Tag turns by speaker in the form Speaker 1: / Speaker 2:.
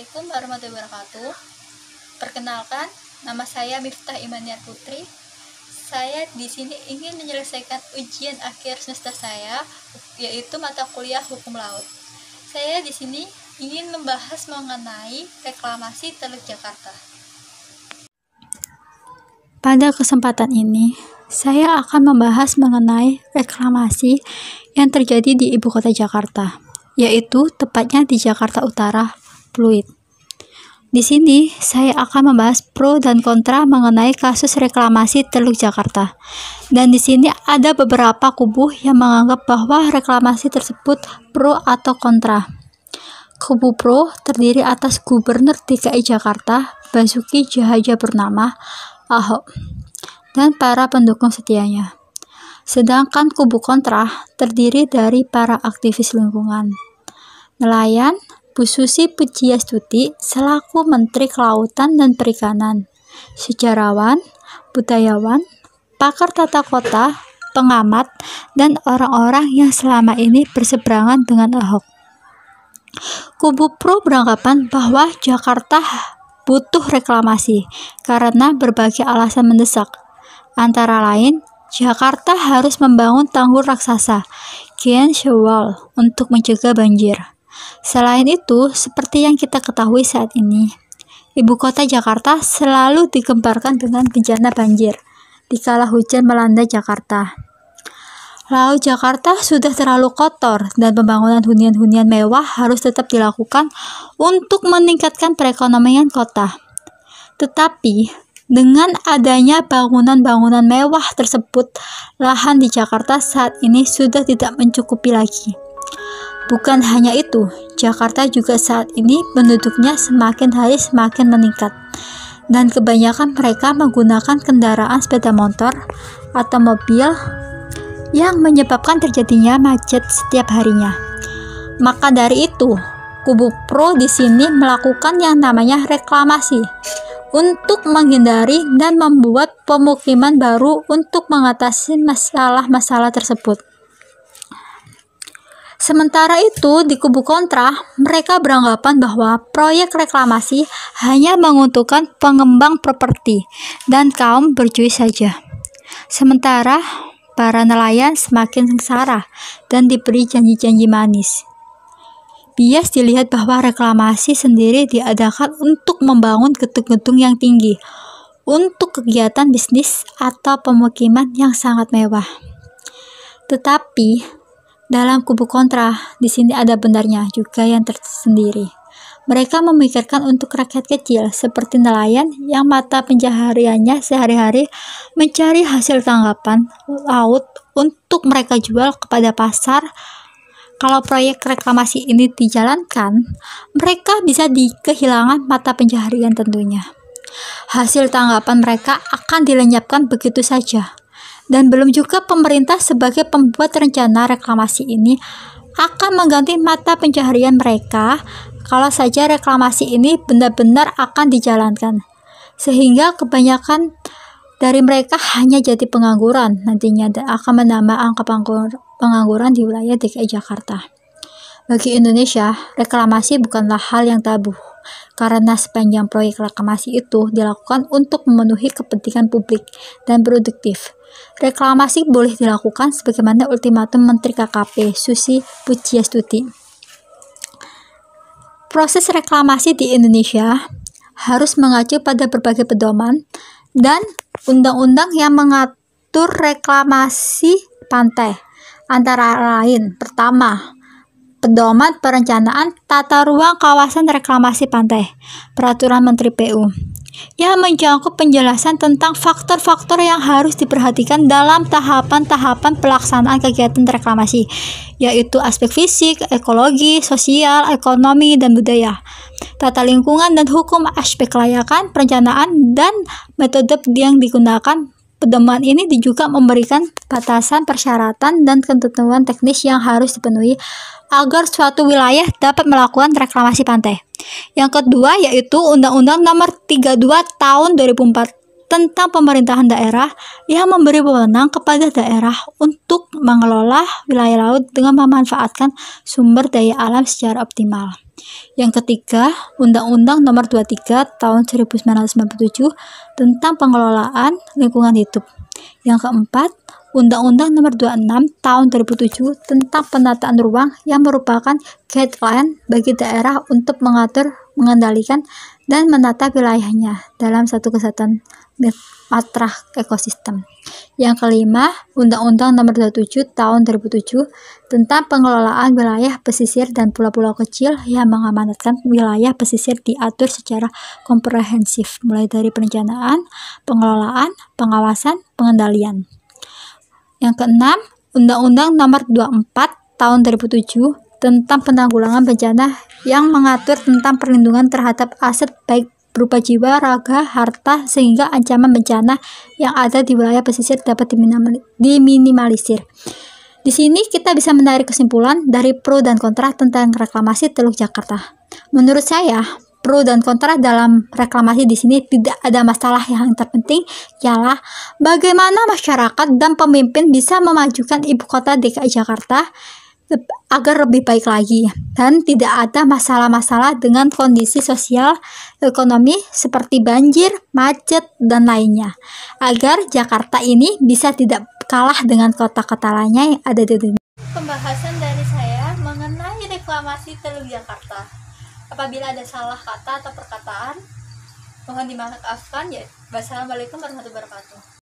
Speaker 1: Assalamualaikum warahmatullahi wabarakatuh. Perkenalkan, nama saya Miftah Imaniar Putri. Saya di sini ingin menyelesaikan ujian akhir semester saya, yaitu mata kuliah Hukum Laut. Saya di sini ingin membahas mengenai reklamasi Teluk Jakarta.
Speaker 2: Pada kesempatan ini, saya akan membahas mengenai reklamasi yang terjadi di ibu kota Jakarta, yaitu tepatnya di Jakarta Utara, Pluit. Di sini, saya akan membahas pro dan kontra mengenai kasus reklamasi Teluk Jakarta. Dan di sini ada beberapa kubu yang menganggap bahwa reklamasi tersebut pro atau kontra. Kubu pro terdiri atas Gubernur DKI Jakarta, Basuki Cahayapurnama, Ahok, dan para pendukung setianya. Sedangkan kubu kontra terdiri dari para aktivis lingkungan, nelayan, Bu Susi Pujiastuti selaku Menteri Kelautan dan Perikanan, sejarawan, budayawan, pakar tata kota, pengamat, dan orang-orang yang selama ini berseberangan dengan Ahok. Kubu pro beranggapan bahwa Jakarta butuh reklamasi karena berbagai alasan mendesak. Antara lain, Jakarta harus membangun tanggul raksasa, Gyeong Sewol, untuk mencegah banjir. Selain itu, seperti yang kita ketahui saat ini, ibu kota Jakarta selalu digemparkan dengan bencana banjir dikala hujan melanda Jakarta. Laut Jakarta sudah terlalu kotor dan pembangunan hunian-hunian mewah harus tetap dilakukan untuk meningkatkan perekonomian kota. Tetapi, dengan adanya bangunan-bangunan mewah tersebut, lahan di Jakarta saat ini sudah tidak mencukupi lagi. Bukan hanya itu, Jakarta juga saat ini penduduknya semakin hari semakin meningkat, dan kebanyakan mereka menggunakan kendaraan sepeda motor atau mobil yang menyebabkan terjadinya macet setiap harinya. Maka dari itu, kubu pro di sini melakukan yang namanya reklamasi untuk menghindari dan membuat pemukiman baru untuk mengatasi masalah-masalah tersebut. Sementara itu, di kubu kontra, mereka beranggapan bahwa proyek reklamasi hanya menguntungkan pengembang properti dan kaum bercuit saja. Sementara, para nelayan semakin sengsara dan diberi janji-janji manis. Bias dilihat bahwa reklamasi sendiri diadakan untuk membangun gedung-gedung yang tinggi, untuk kegiatan bisnis atau pemukiman yang sangat mewah. Tetapi, dalam kubu kontra, di sini ada benarnya juga yang tersendiri. Mereka memikirkan untuk rakyat kecil seperti nelayan yang mata pencahariannya sehari-hari mencari hasil tangkapan laut untuk mereka jual kepada pasar. Kalau proyek reklamasi ini dijalankan, mereka bisa kehilangan mata pencaharian tentunya. Hasil tangkapan mereka akan dilenyapkan begitu saja. Dan belum juga pemerintah sebagai pembuat rencana reklamasi ini akan mengganti mata pencaharian mereka kalau saja reklamasi ini benar-benar akan dijalankan. Sehingga kebanyakan dari mereka hanya jadi pengangguran nantinya dan akan menambah angka pengangguran di wilayah DKI Jakarta. Bagi Indonesia, reklamasi bukanlah hal yang tabu, karena sepanjang proyek reklamasi itu dilakukan untuk memenuhi kepentingan publik dan produktif. Reklamasi boleh dilakukan sebagaimana ultimatum Menteri KKP Susi Pujiastuti. Proses reklamasi di Indonesia harus mengacu pada berbagai pedoman dan undang-undang yang mengatur reklamasi pantai. Antara lain, pertama, Pedoman Perencanaan Tata Ruang Kawasan Reklamasi Pantai, Peraturan Menteri PU, yang mencakup penjelasan tentang faktor-faktor yang harus diperhatikan dalam tahapan-tahapan pelaksanaan kegiatan reklamasi, yaitu aspek fisik, ekologi, sosial, ekonomi, dan budaya, tata lingkungan dan hukum, aspek kelayakan, perencanaan, dan metode yang digunakan. Pedoman ini juga memberikan batasan persyaratan dan ketentuan teknis yang harus dipenuhi agar suatu wilayah dapat melakukan reklamasi pantai. Yang kedua yaitu Undang-Undang Nomor 32 Tahun 2004 tentang pemerintahan daerah yang memberi wewenang kepada daerah untuk mengelola wilayah laut dengan memanfaatkan sumber daya alam secara optimal. Yang ketiga, Undang-Undang Nomor 23 Tahun 1997 tentang Pengelolaan Lingkungan Hidup. Yang keempat, Undang-Undang Nomor 26 Tahun 2007 tentang Penataan Ruang yang merupakan guideline bagi daerah untuk mengatur, mengendalikan, dan menata wilayahnya dalam satu kesatuan matra ekosistem. Yang kelima, Undang-Undang Nomor 27 Tahun 2007 tentang Pengelolaan Wilayah Pesisir dan Pulau-pulau Kecil yang mengamanatkan wilayah pesisir diatur secara komprehensif, mulai dari perencanaan, pengelolaan, pengawasan, pengendalian. Yang keenam, Undang-Undang Nomor 24 Tahun 2007 tentang Penanggulangan Bencana yang mengatur tentang perlindungan terhadap aset baik berupa jiwa, raga, harta, sehingga ancaman bencana yang ada di wilayah pesisir dapat diminimalisir. Di sini kita bisa menarik kesimpulan dari pro dan kontra tentang reklamasi Teluk Jakarta. Menurut saya, pro dan kontra dalam reklamasi di sini tidak ada masalah. Yang terpenting ialah bagaimana masyarakat dan pemimpin bisa memajukan ibu kota DKI Jakarta agar lebih baik lagi, dan tidak ada masalah-masalah dengan kondisi sosial ekonomi seperti banjir, macet, dan lainnya, agar Jakarta ini bisa tidak kalah dengan kota-kota lainnya yang ada di dunia.
Speaker 1: Pembahasan dari saya mengenai reklamasi Teluk Jakarta. Apabila ada salah kata atau perkataan, mohon dimaafkan ya. Wassalamualaikum warahmatullahi wabarakatuh.